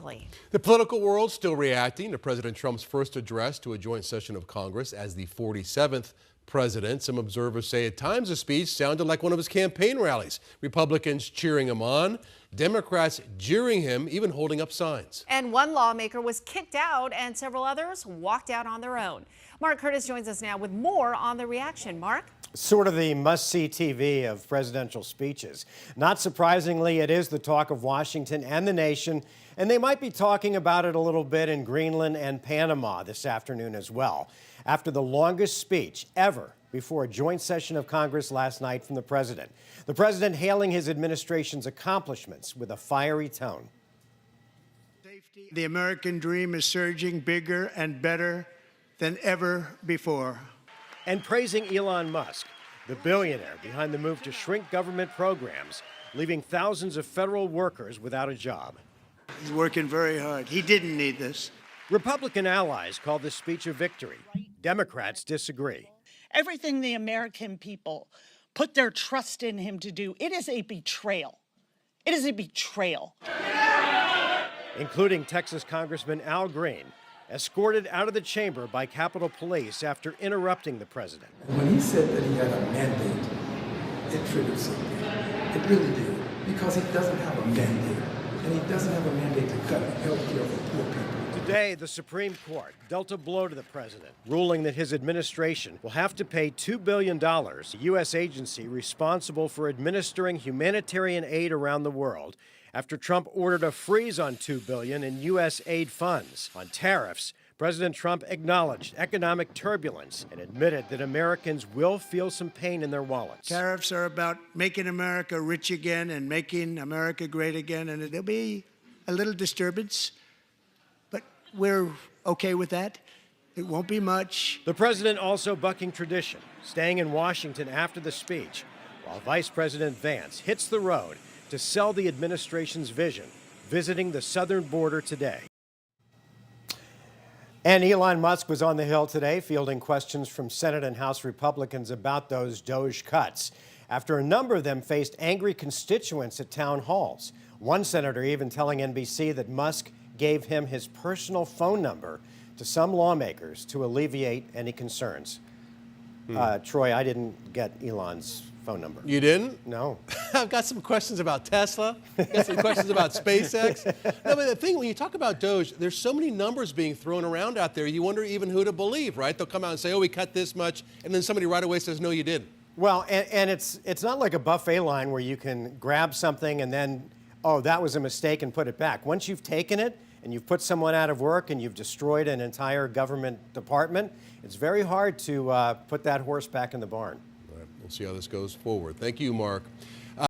quickly. The political world still reacting to President Trump's first address to a joint session of Congress as the 47th president. Some observers say at times the speech sounded like one of his campaign rallies. Republicans cheering him on, Democrats jeering him, even holding up signs. And one lawmaker was kicked out and several others walked out on their own. Mark Curtis joins us now with more on the reaction. Mark? Sort of the must-see TV of presidential speeches. Not surprisingly, it is the talk of Washington and the nation, and they might be talking about it a little bit in Greenland and Panama this afternoon as well. After the longest speech ever before a joint session of Congress last night from the president hailing his administration's accomplishments with a fiery tone. The American dream is surging bigger and better than ever before. And praising Elon Musk, the billionaire behind the move to shrink government programs, leaving thousands of federal workers without a job. He's working very hard. He didn't need this. Republican allies call this speech a victory. Democrats disagree. Everything the American people put their trust in him to do, it is a betrayal. It is a betrayal. Including Texas Congressman Al Green, escorted out of the chamber by Capitol Police after interrupting the president. When he said that he had a mandate, it triggered something. It really did, because he doesn't have a mandate, and he doesn't have a mandate to cut health care for poor people. Today, the Supreme Court dealt a blow to the president, ruling that his administration will have to pay $2 billion, a U.S. agency responsible for administering humanitarian aid around the world, after Trump ordered a freeze on $2 billion in U.S. aid funds. On tariffs, President Trump acknowledged economic turbulence and admitted that Americans will feel some pain in their wallets. Tariffs are about making America rich again and making America great again, and there'll be a little disturbance, but we're okay with that. It won't be much. The president also bucking tradition, staying in Washington after the speech, while Vice President Vance hits the road to sell the administration's vision, visiting the southern border today. And Elon Musk was on the Hill today, fielding questions from Senate and House Republicans about those DOGE cuts, after a number of them faced angry constituents at town halls. One senator even telling NBC that Musk gave him his personal phone number to some lawmakers to alleviate any concerns. Troy, I didn't get Elon's phone number. You didn't? No. I've got some questions about Tesla. Got some questions about SpaceX. No, but the thing, when you talk about Doge, there's so many numbers being thrown around out there, you wonder even who to believe, right? They'll come out and say, oh, we cut this much, and then somebody right away says, no, you didn't. Well, and it's not like a buffet line where you can grab something and then, oh, that was a mistake, and put it back. Once you've taken it and you've put someone out of work and you've destroyed an entire government department, it's very hard to put that horse back in the barn. All right, we'll see how this goes forward. Thank you, Mark.